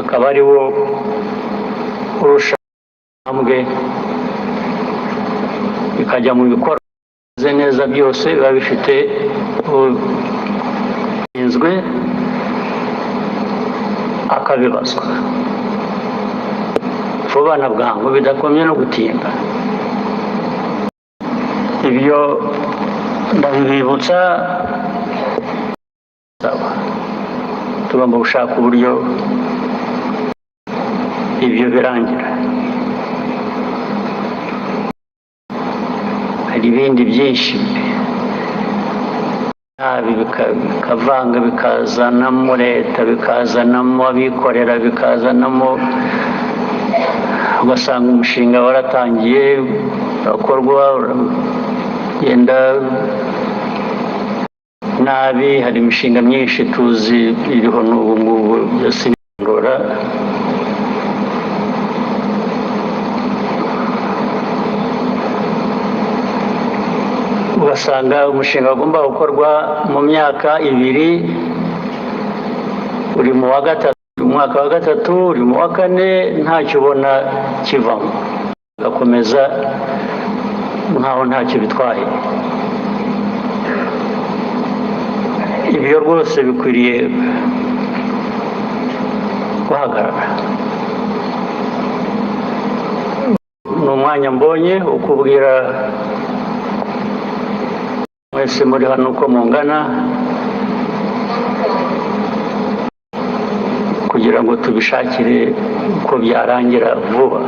akaba ari wo urusha hamwe bikajya mu bikorwa neza byose biba bifite ubushinzwe akabibazwa vuba na bwangu bidakomye no gutinda. Ibyo ndabibibutsa, tugomba gushaka uburyo ibyo birangira. Hari ibindi byinshi bikavanga bikazanamo leta, bikazanamo abikorera, bikazanamo, ugasanga umushinga waratangiye urakorwa uragenda nabi. Hari imishinga myinshi tuzi iriho n'ubu ngubu byose birondora. Ugasanga umushinga ugomba gukorwa mu myaka 2, uri mu wa gatatu, umwaka wa gatatu, uri mu wa 4, ntacyo ubona kivamo, ugakomeza nkaho ntacyo bitwaye. Ibyo rwose bikwiriye guhagarara. Ni umwanya mbonye ukubwira mwese muri hano uko mungana, kugira ngo tubishakire uko byarangira vuba.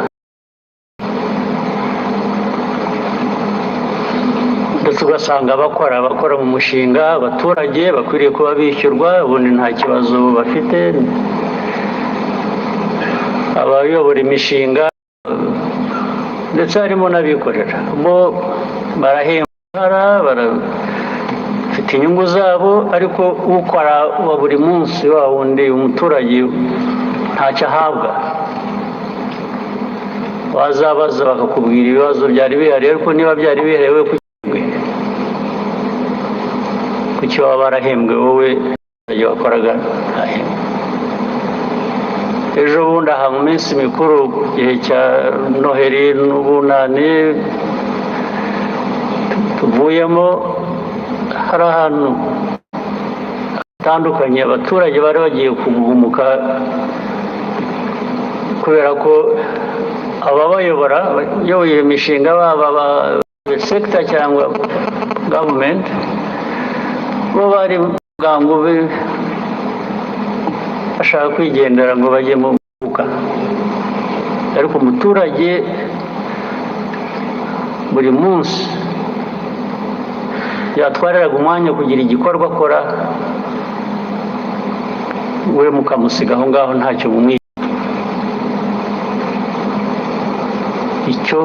Ndetse ugasanga abakora mu mushinga, abaturage bakwiriye kuba bishyurwa, ubundi nta kibazo bafite. Abayobora imishinga ndetse harimo n'abikorera bo barahembwa, barafite inyungu zabo, ariko ukora wa buri munsi wa wundi umuturage ntacyo ahabwa. Wazabaza bakakubwira ibibazo byari bihari, ariko niba byari biherewe kuki waba barahembwe wowe igihe wakoraga ntahembwe. Ejo bundi aha mu minsi mikuru, igihe cya Noheli n'Ubunani tuvuyemo, hari ahantu hatandukanye abaturage bari bagiye kugumuka kubera ko ababayobora bayoboye imishinga, baba sector cyangwa government, bo bari bwangu bashaka kwigendera ngo bajye mu buka. Ariko umuturage buri munsi yatwariraga umwanya kugira igikorwa akora, we mukamusiga aho ngaho ntacyo mumwiye. Icyo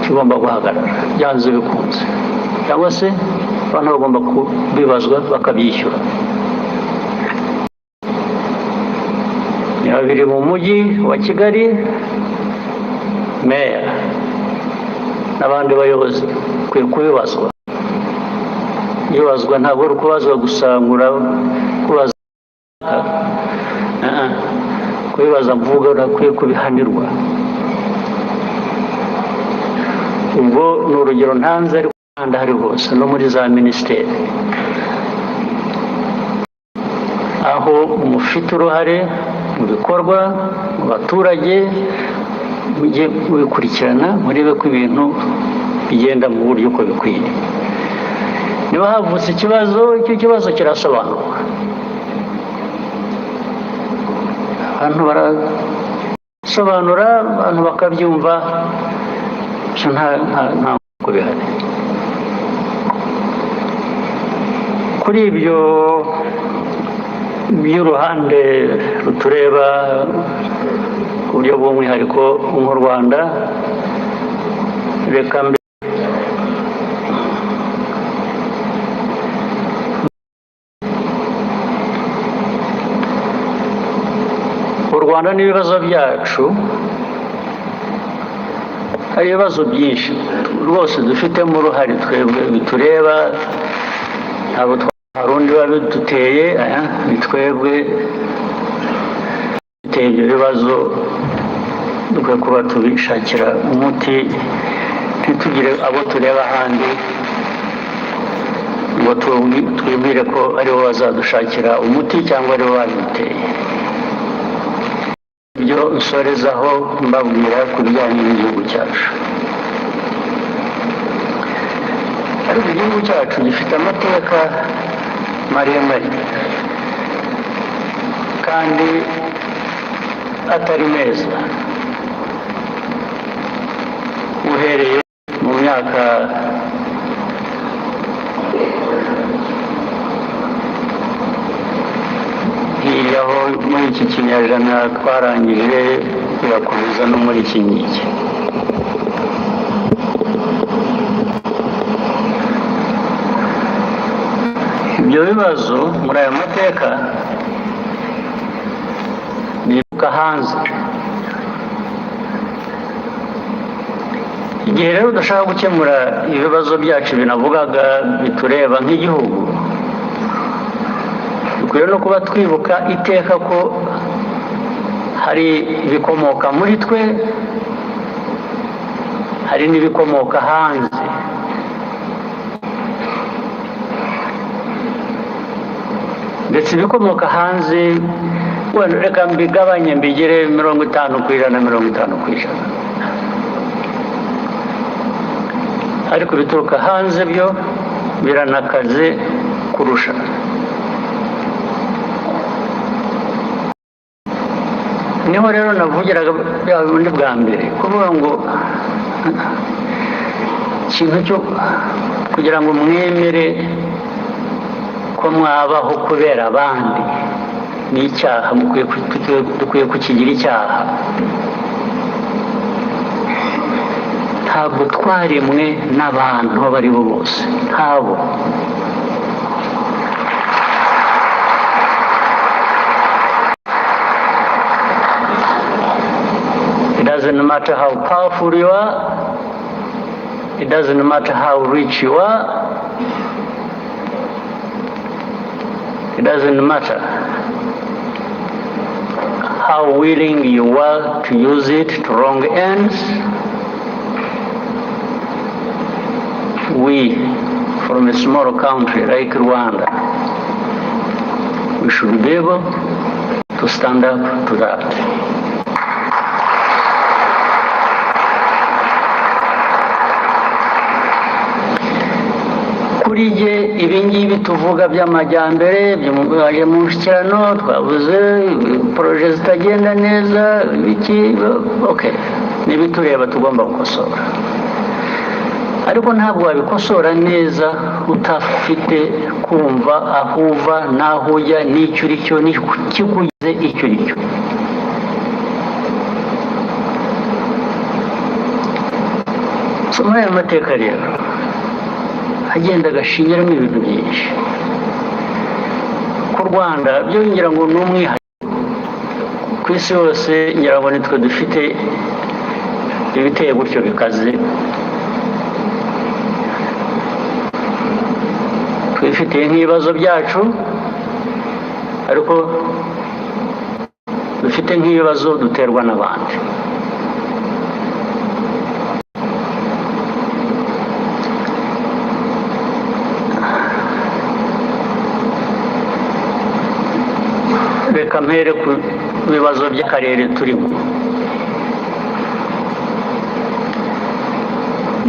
kigomba guhagarara byanze bikunze, cyangwa se abantu bagomba kubibazwa bakabyishyura. Niba biri mu mujyi wa Kigali, meya n'abandi bayobozi kwiye kubibazwa. Ibazwa ntabwo ari ukubazwa gusangura, kubibaza mvuga nakwiye kubihanirwa. Ubwo ni urugero ntanze, ariko kandi hari hose no muri za minisiteri, aho mufite uruhare mu bikorwa, mu baturage, mujye mubikurikirana, murebe ko ibintu bigenda mu buryo uko bikwiye. Niba havutse ikibazo, icyo kibazo kirasobanurwa, abantu barasobanura, abantu bakabyumva, nta kubihari. Kuri ibyo by'uruhande rutureba ku buryo bw'umwihariko nk'u Rwanda, reka u Rwanda n'ibibazo byacu, hari ibibazo byinshi rwose dufitemo uruhare twebwe bitureba, ntabwo hari undi wabiduteye ni twebwe biteye ibyo bibazo dukwiye kuba tubishakira umuti ntitugire abo tureba ahandi ngo twibwire ko aribo bazadushakira umuti cyangwa aribo babiteye. Ibyo nsorezaho mbabwira ku bijyanye n'igihugu cyacu. Ariko igihugu cyacu gifite amateka maremare kandi atari meza, uhereye mu myaka aho muri iki kinyejana twarangije birakomeza no muri iki ngiki. Ibyo bibazo muri aya mateka biruka hanze. Igihe rero dushaka gukemura ibibazo byacu binavugaga bitureba nk'igihugu, dukwiye no kuba twibuka iteka ko hari ibikomoka muri twe, hari n'ibikomoka hanze. Ndetse ibikomoka hanze wenda reka mbigabanye mbigire 50% 50%. Ariko bituruka hanze byo biranakaze kurusha. Niho rero navugiraga ubundi bwa mbere kuvuga ngo ikintu cyo kugira ngo mwemere ko mwabaho kubera abandi ni icyaha, dukwiye kukigira icyaha. Ntabwo twaremwe n'abantu abo ari bo bose, ntabo. It doesn't matter how powerful you are, it doesn't matter how rich you are, it doesn't matter how willing you are to use it to wrong ends. We, from a small country like Rwanda, we should be able to stand up to that. Kuri jye ibingibi tuvuga by'amajyambere byo mu mushyikirano, twavuze poroje zitagenda neza, biki, okay, nibitureba tugomba gukosora. Ariko ntabwo wabikosora neza utafite kumva aho uva n'aho ujya n'icyo uri cyo n'ikikugize icyo uri cyo. Muri aya mateka rero agenda agashingiramo ibintu byinshi. Ku Rwanda byo ngira ngo ni umwihariko, ku isi yose ngira ngo nitwe dufite ibiteye gutyo bikaze. Twifitiye nk'ibibazo byacu, ariko dufite nk'ibibazo duterwa n'abandi. Reka mpere ku bibazo by'akarere turimo.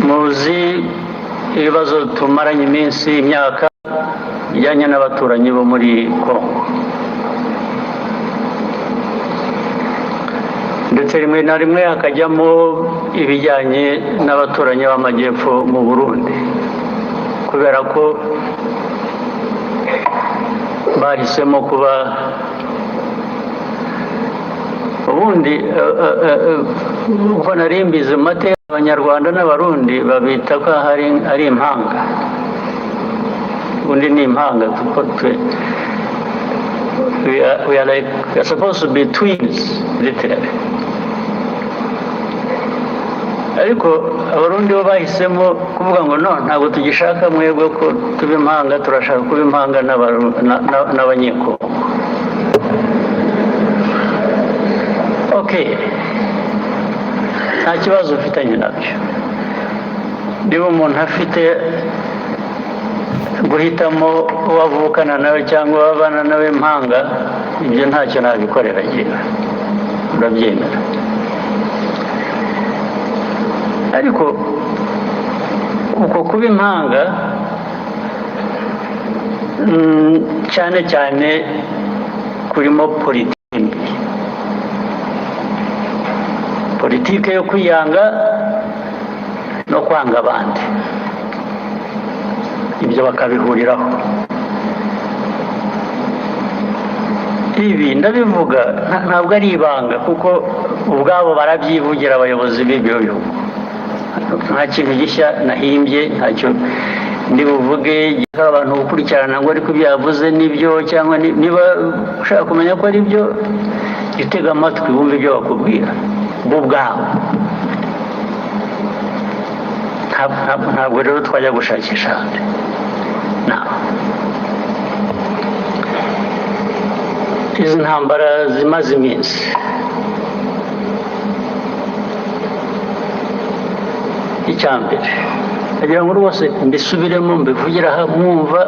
Muzi ibibazo tumaranye iminsi, imyaka, bijyanye n'abaturanyi bo muri Kongo, ndetse rimwe na rimwe hakajyamo ibijyanye n'abaturanyi b'amajyepfo mu Burundi, kubera ko bahisemo kuba ubundi uko nari mbizi mu mateka, Abanyarwanda n'Abarundi babita ko ari impanga. Ubundi ni impanga kuko we are supposed to be twins literally. ariko abarundi bo bahisemo kuvuga ngo no ntabwo tugishaka mwebwe ko tuba impanga, turashaka kuba impanga n'abanyekongo. Okay, nta kibazo ufitanye nabyo. Niba umuntu afite guhitamo uwavukana nawe cyangwa wabana nawe impanga, ibyo ntacyo nabikorera agira, urabyemera. Ariko uko kuba impanga cyane cyane kurimo politike yo kwiyanga no kwanga abandi, ibyo bakabihuriraho. Ibi ndabivuga ntabwo ari ibanga, kuko ubwabo barabyivugira abayobozi b'ibyo bihugu. Nta kintu gishya nahimbye, ntacyo ndi buvuge abantu gukurikirana ngo ariko ibyo yavuze nibyo, cyangwa niba ushaka kumenya ko ari byo, utega amatwi wumve ibyo bakubwira bo ubwabo. Ntabwo rero twajya gushakisha ahandi. Izi ntambara zimaze iminsi, icyambere agira ngo rwose mbisubiremo mbivugira aha, mwumva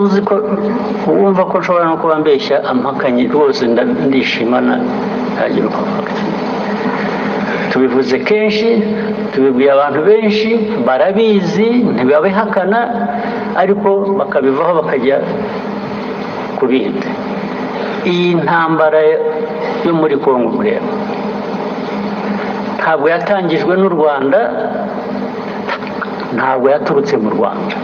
uzi ko wumva ko nshobora no kuba mbeshya ampakanye, rwose ndishimana ntagira uko mvuga. Tubivuze kenshi, tubibwiye abantu benshi, barabizi ntibabihakana, ariko bakabivaho bakajya ku bindi. Iyi ntambara yo muri Kongo mureba ntabwo yatangijwe n'u Rwanda, ntabwo yaturutse mu Rwanda.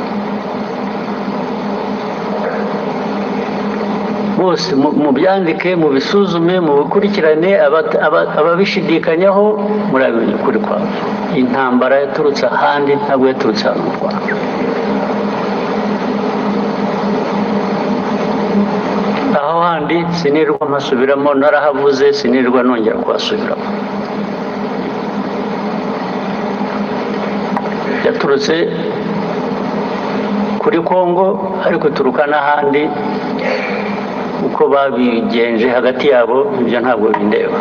Bose mu byandike, mu bisuzume, mu bikurikirane, ababishidikanyaho murabimenya ukuri kwabo. Intambara yaturutse ahandi, ntabwo yaturutse hano mu Rwanda. Aho handi sinirwa mpasubiramo, narahavuze sinirwa nongera kuhasubiramo. Yaturutse kuri Kongo, ariko turuka n'ahandi. Uko babigenje hagati yabo ibyo ntabwo bindeba.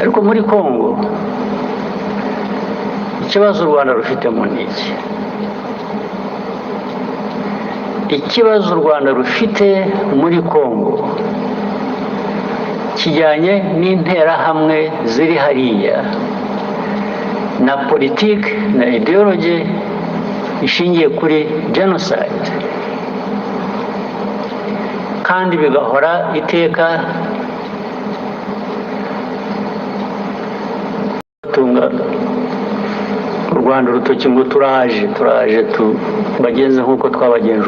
Ariko muri Kongo ikibazo u Rwanda rufitemo ni iki? Ikibazo u Rwanda rufite muri Kongo kijyanye n'interahamwe ziri hariya na politiki na ideology ishingiye kuri genocide, kandi bigahora iteka tunga u Rwanda urutoki ngo turaje bagenze nk'uko twabagenje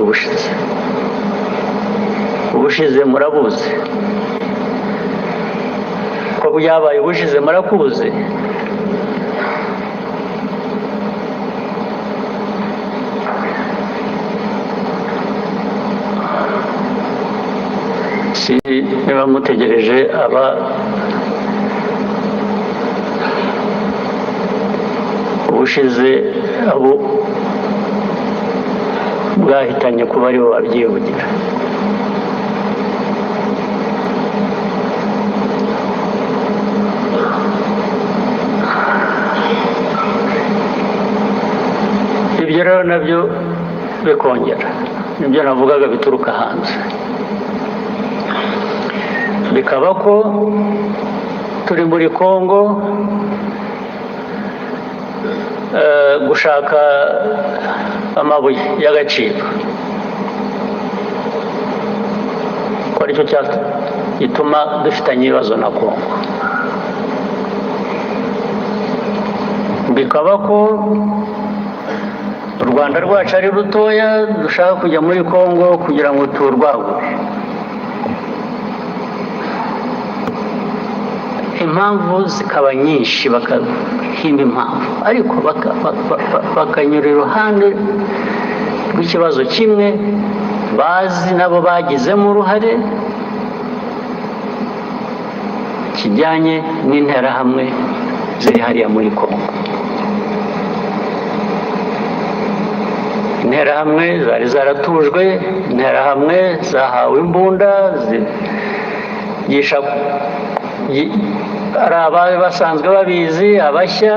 ubushize murabuze ko byabaye, ubushize murakuze. Niba mutegereje ubushize abo bwahitanye kuba aribo babyivugira. Ibyo rero nabyo bikongera nibyo navugaga bituruka hanze, bikaba ko turi muri Kongo gushaka amabuye y'agaciro, ko aricyo gituma dufitanye ibibazo na Kongo. Bikaba ko u Rwanda rwacu ari rutoya, dushaka kujya muri Kongo kugira ngo turwagure. Impamvu zikaba nyinshi, bakahimba impamvu, ariko bakanyura iruhande rw'ikibazo kimwe bazi nabo bagizemo uruhare, kijyanye n'interahamwe ziri hariya muri Kongo. Interahamwe zari zaratujwe, interahamwe zahawe imbunda zigisha, ari abari basanzwe babizi, abashya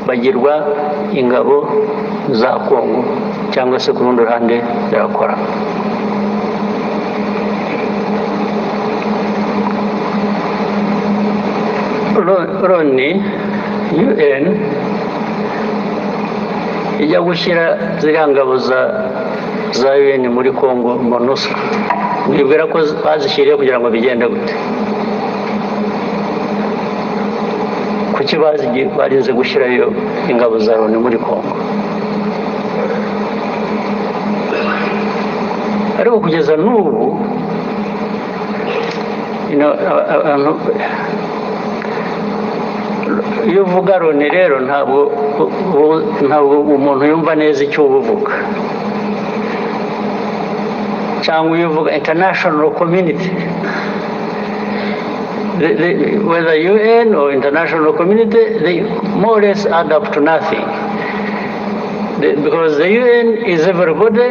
bagirwa ingabo za Kongo cyangwa se ku rundi ruhande zirakora. Loni UN ijya gushyira ziriya ngabo za UN muri Kongo MONUSCO, mwibwira ko bazishyiriye kugira ngo bigende gute? Kuki barinze gushyirayo ingabo za Loni muri Kongo? Ariko kugeza n'ubu iyo uvuga Loni rero ntabwo umuntu yumva neza icyo uvuga, cyangwa iyo uvuga international community, whether UN or international community, they more or less add up to nothing, because the UN is everybody,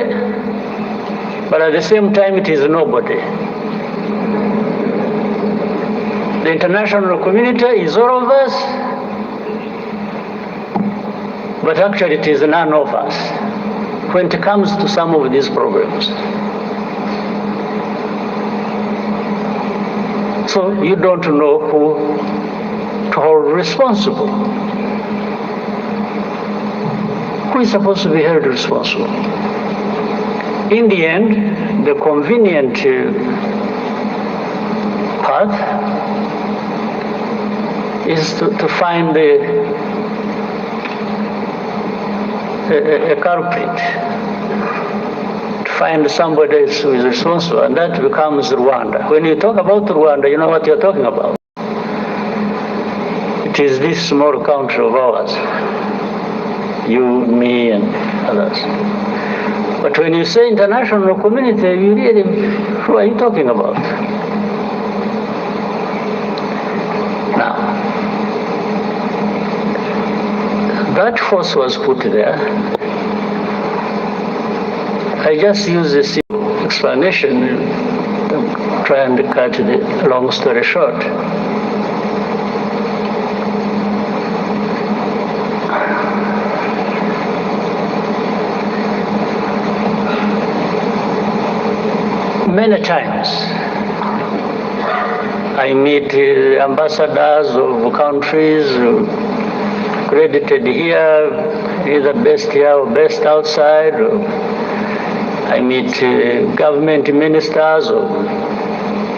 but at the same time it is nobody. The international community is all of us, but actually it is none of us when it comes to some of these problems. So you don't know who to hold responsible. Who is supposed to be held responsible? In the end, the convenient path is to find a culprit, to find somebody who is responsible, and that becomes Rwanda. When you talk about Rwanda, you know what you're talking about. It is this small country of ours, you, me, and others. But when you say international community, you really, who are you talking about? Now, that force was put there. I just use this explanation to try and cut the long story short. Many times I meet ambassadors of countries credited here, either based here or based outside. I meet government ministers of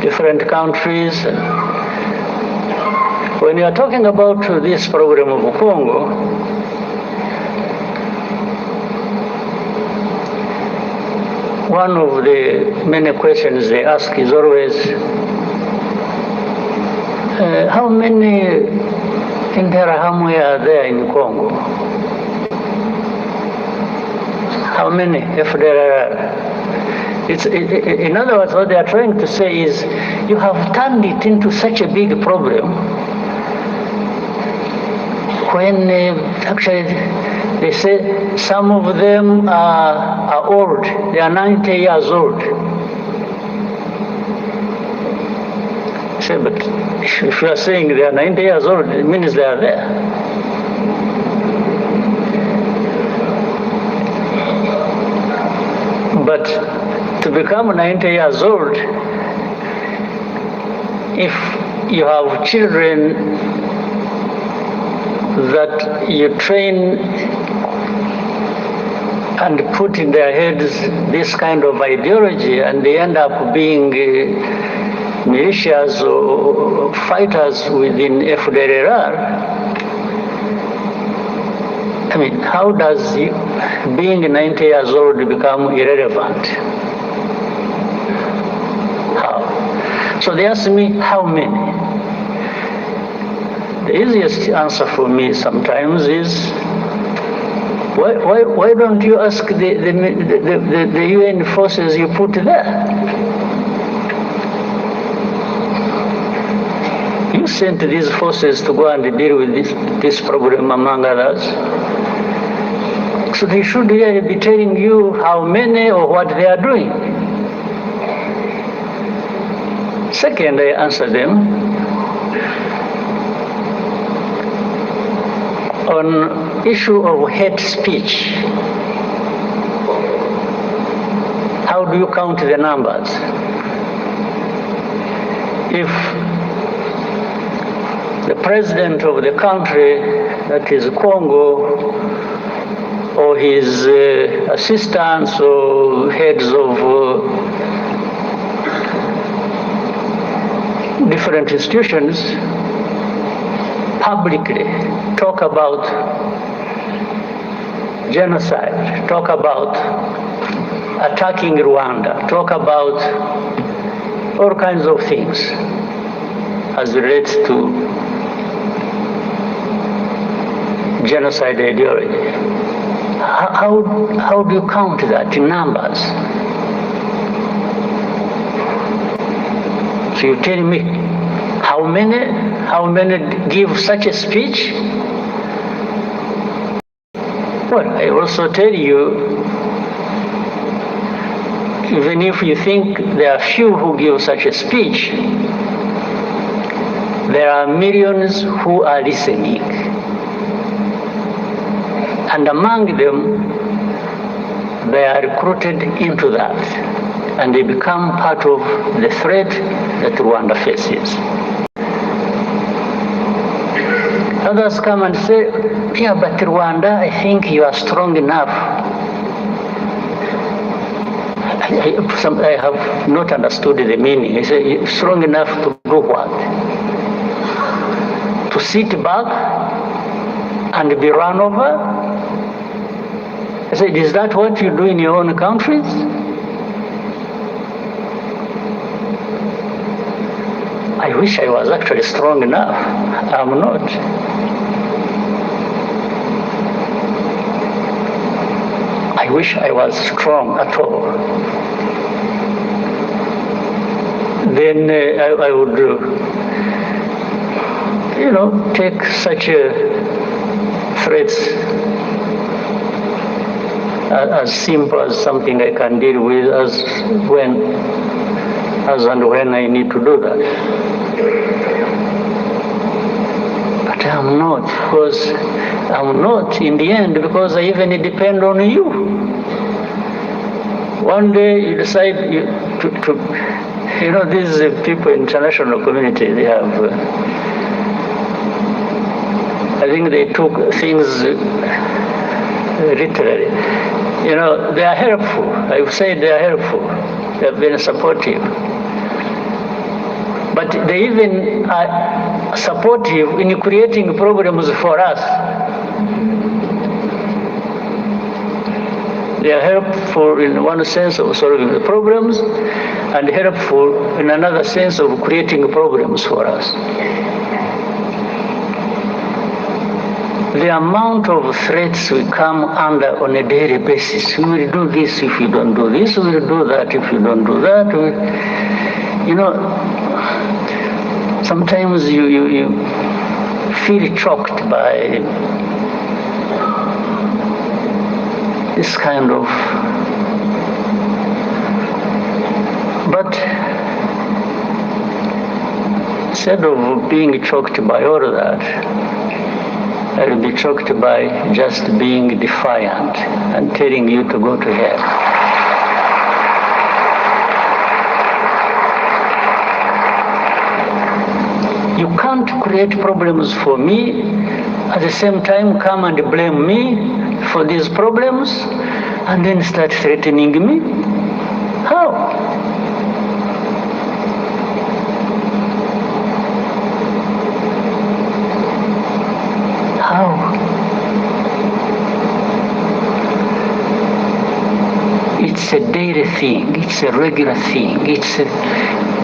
different countries. When you are talking about this problem of Congo, one of the many questions they ask is always, how many Interahamwe are there in Congo? How many, if there are? In other words, what they are trying to say is, you have turned it into such a big problem when actually they say some of them are old, they are 90 years old. Say, but if you are saying they are 90 years old, it means they are there. But to become 90 years old, if you have children that you train and put in their heads this kind of ideology, and they end up being militias or fighters within FDLR, I mean, how does being 90 years old become irrelevant? How? So they ask me, how many? The easiest answer for me sometimes is, why don't you ask the UN forces you put there? you sent these forces to go and deal with this problem, among others. So they should really be telling you how many or what they are doing. Second, I answer them on issue of hate speech. How do you count the numbers? If the president of the country, that is Congo, or his assistants or heads of different institutions publicly talk about genocide, talk about attacking Rwanda, talk about all kinds of things as relates to genocide ideology. How do you count that in numbers? So you tell me how many give such a speech? Well, I also tell you, even if you think there are few who give such a speech, there are millions who are listening. And among them, they are recruited into that, and they become part of the threat that Rwanda faces. Others come and say, yeah, but Rwanda, I think you are strong enough. I have not understood the meaning. I say, strong enough to do what? To sit back and be run over? I said, is that what you do in your own countries? I wish I was actually strong enough. I'm not. I wish I was strong at all. Then I would, take such threats as simple as something I can deal with as and when I need to do that. But I'm not, because I'm not in the end, because I even depend on you. One day you decide these people in international community, they have, I think they took things literally. They are helpful. I've said they are helpful. They have been supportive. But they even are supportive in creating programs for us. They are helpful in one sense of solving the problems, and helpful in another sense of creating problems for us. The amount of threats we come under on a daily basis. We will do this if you don't do this. We will do that if you don't do that. Sometimes you feel choked by this kind of. But instead of being choked by all of that, I will be choked by just being defiant and telling you to go to hell. You can't create problems for me, at the same time come and blame me for these problems, and then start threatening me. How? It's a daily thing, it's a regular thing, it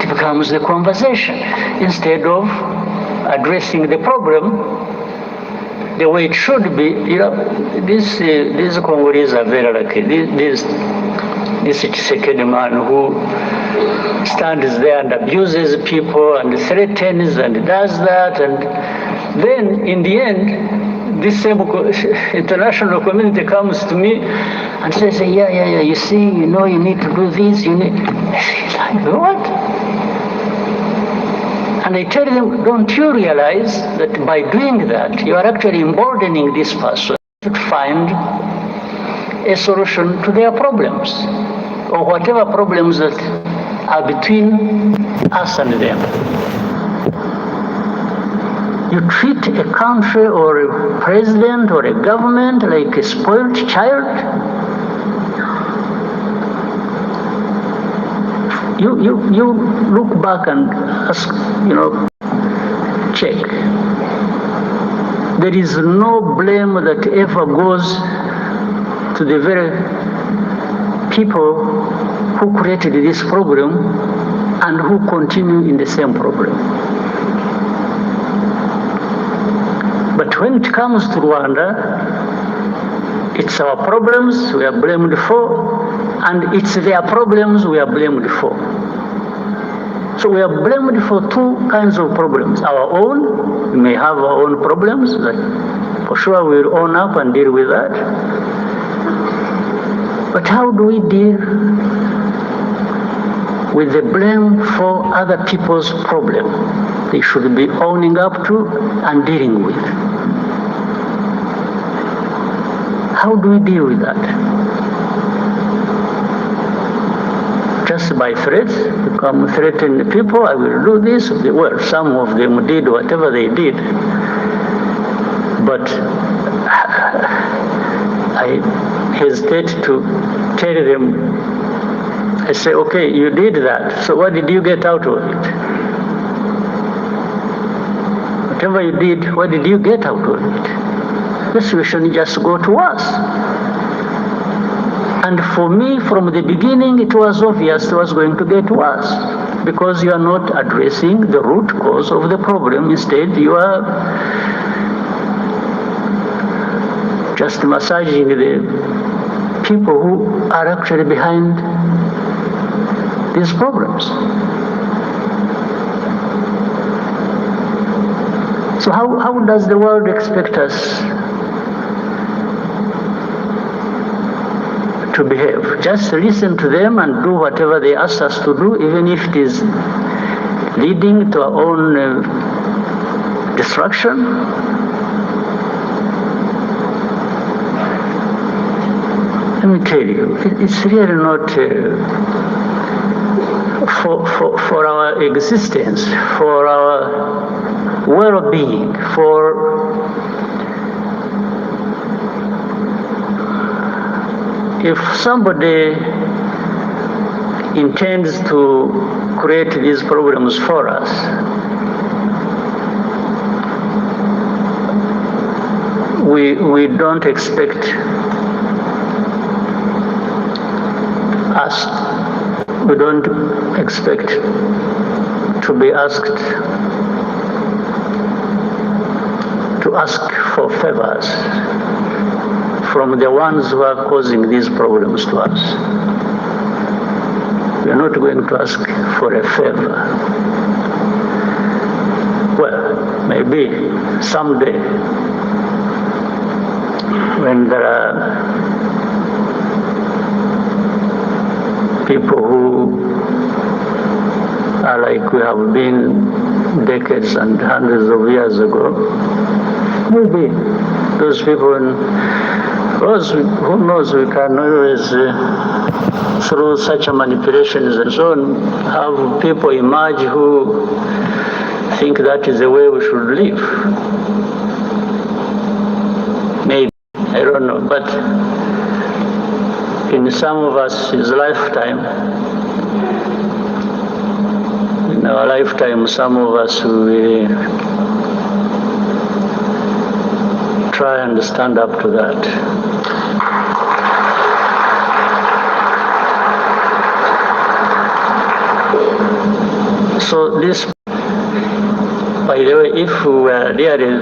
becomes the conversation. Instead of addressing the problem the way it should be, these Congolese are very lucky. This Tshisekedi man who stands there and abuses people and threatens and does that, and then in the end, this same international community comes to me and says, yeah, you see, you need to do this, you need... Like, what? And I tell them, don't you realize that by doing that, you are actually emboldening this person to find a solution to their problems, or whatever problems that are between us and them. You treat a country or a president or a government like a spoiled child. You look back and ask, check. There is no blame that ever goes to the very people who created this problem and who continue in the same problem. But when it comes to Rwanda, it's our problems we are blamed for, and it's their problems we are blamed for. So we are blamed for two kinds of problems. Our own, we may have our own problems, but for sure we'll own up and deal with that. But how do we deal with the blame for other people's problem they should be owning up to and dealing with? How do we deal with that? Just by threats? You come threaten the people, I will do this. Well, some of them did whatever they did. But I hesitate to tell them. I say, okay, you did that, so what did you get out of it? Whatever you did, what did you get out of it? The solution just go to us. And for me, from the beginning, it was obvious it was going to get worse, because you are not addressing the root cause of the problem. Instead, you are just massaging the people who are actually behind these problems. So how does the world expect us to behave? Just listen to them and do whatever they ask us to do, even if it is leading to our own destruction? Let me tell you, it's really not for our existence, for our well-being, if somebody intends to create these problems for us, we don't expect we don't expect to be asked to ask for favors from the ones who are causing these problems to us. We are not going to ask for a favor. Well, maybe someday, when there are people who are like we have been decades and hundreds of years ago, maybe those people, who knows, we can always, through such manipulations and so on, have people emerge who think that is the way we should live. Maybe, I don't know, but in some of us, his lifetime, in our lifetime, some of us will try and stand up to that. So this, by the way, if we were really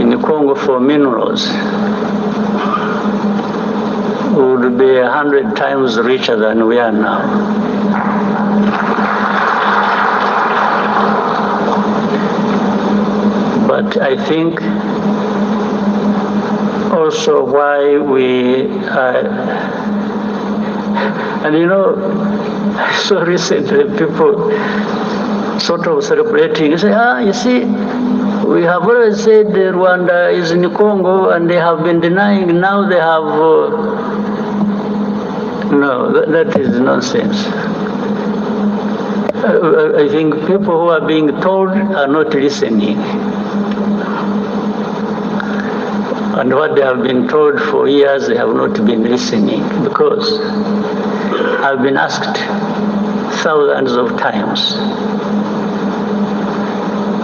in Congo for minerals, we would be 100 times richer than we are now. But I think also why we and you know, I saw recently people sort of celebrating, say, you see, we have always said Rwanda is in Congo and they have been denying, now they have, no, that is nonsense. I think people who are being told are not listening. And what they have been told for years, they have not been listening, because I've been asked thousands of times,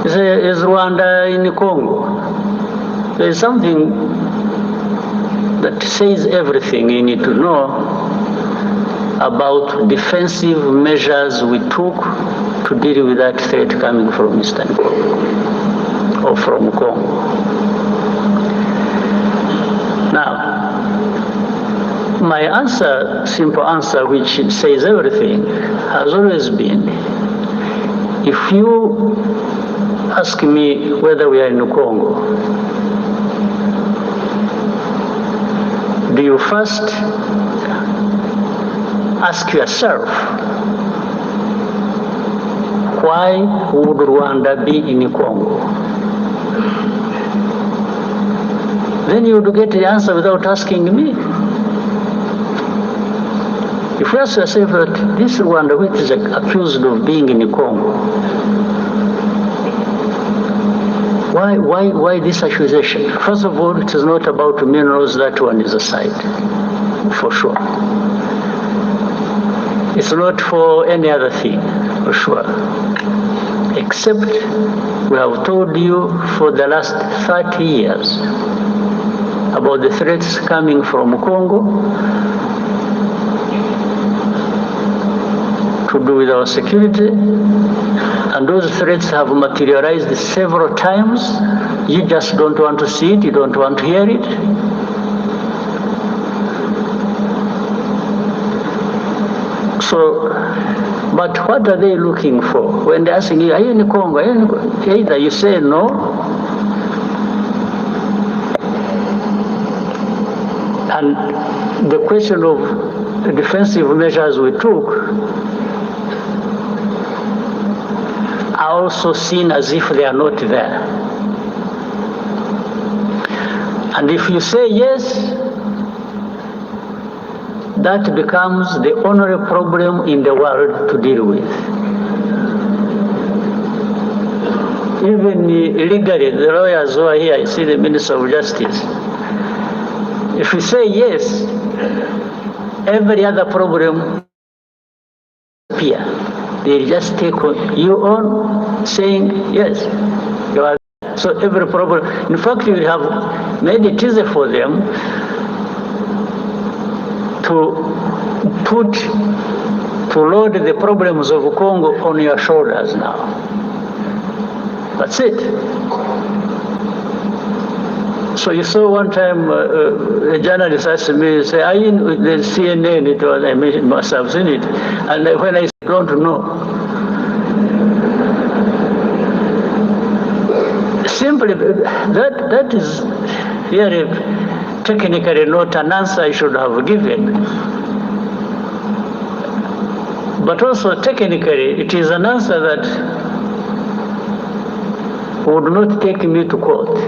is Rwanda in Congo? There is something that says everything you need to know about defensive measures we took to deal with that threat coming from Eastern Congo or from Congo. Now, my answer, simple answer, which says everything, has always been, if you ask me whether we are in Congo, do you first ask yourself, why would Rwanda be in Congo? Then you would get the answer without asking me. If you ask yourself that this Rwanda, which is accused of being in Congo, why this accusation? First of all, it is not about minerals, that one is aside, for sure. It's not for any other thing, for sure. Except we have told you for the last 30 years about the threats coming from Congo to do with our security, and those threats have materialized several times. You just don't want to see it, you don't want to hear it. So, but what are they looking for? When they're asking you, are you in Congo? Are you in Congo? Either you say no, and the question of the defensive measures we took are also seen as if they are not there. And if you say yes, that becomes the only problem in the world to deal with. Even legally, the lawyers who are here, I see the Minister of Justice, if you say yes, every other problem appear. They just take you on saying yes. You are. So every problem, in fact, you have made it easy for them to load the problems of Congo on your shoulders now. That's it. So you saw one time a journalist asked me, say, are you in the CNN? It was, I must have seen it. And when I don't know. Simply, that is really technically not an answer I should have given. But also technically, it is an answer that would not take me to court.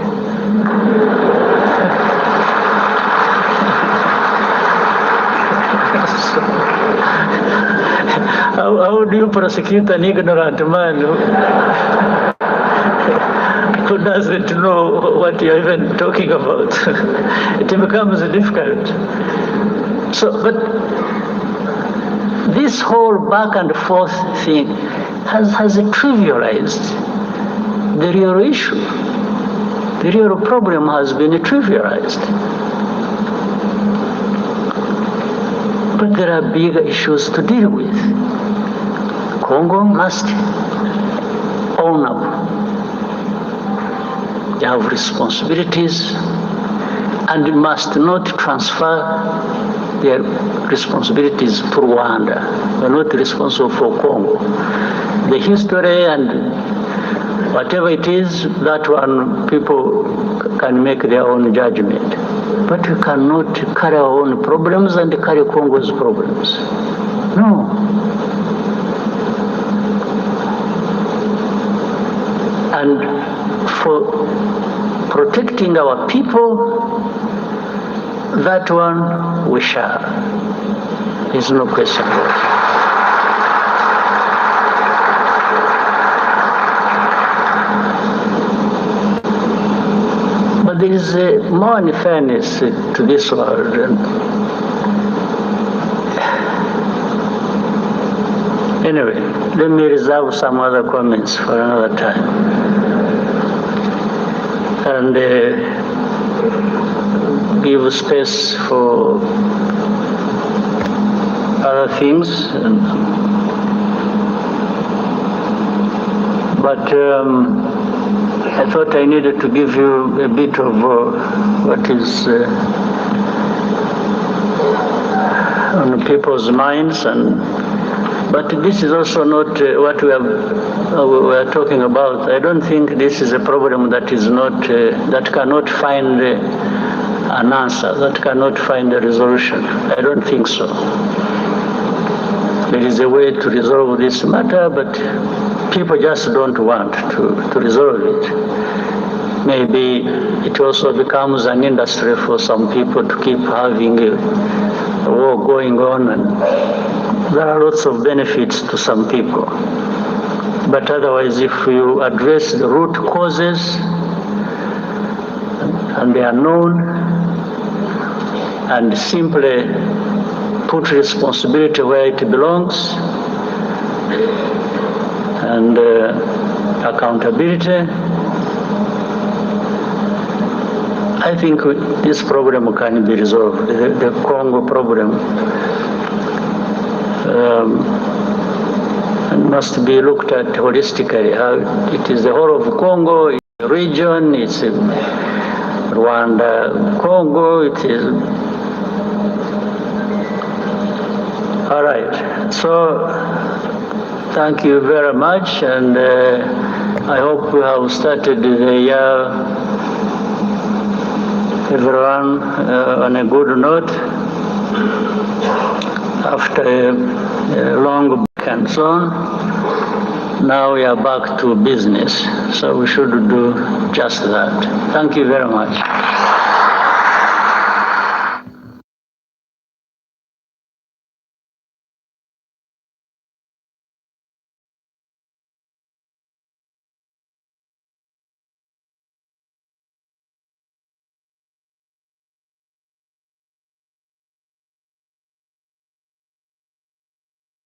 How do you prosecute an ignorant man who doesn't know what you're even talking about? It becomes difficult. So, but this whole back and forth thing has trivialized the real issue. The real problem has been trivialized. But there are bigger issues to deal with. Congo must own up. They have responsibilities and must not transfer their responsibilities to Rwanda. We're not responsible for Congo. The history and whatever it is, that one people can make their own judgment. But we cannot carry our own problems and carry Congo's problems. No. And for protecting our people, that one we shall. There's no question about it. But there is more unfairness to this world. Anyway, let me reserve some other comments for another time. And give space for other things. But I thought I needed to give you a bit of what is on people's minds, but this is also not what we are talking about. I don't think this is a problem that is not that cannot find an answer, that cannot find a resolution. I don't think so. There is a way to resolve this matter, but people just don't want to resolve it. Maybe it also becomes an industry for some people to keep having a war going on, and there are lots of benefits to some people. But otherwise, if you address the root causes, and they are known, and simply put responsibility where it belongs, and accountability, I think this problem can be resolved, the Congo problem. Must be looked at holistically. It is the whole of Congo, it's a region, it's Rwanda, Congo, it is. All right, so thank you very much, and I hope we have started the year, everyone, on a good note. After a long break and so on, now we are back to business. So we should do just that. Thank you very much.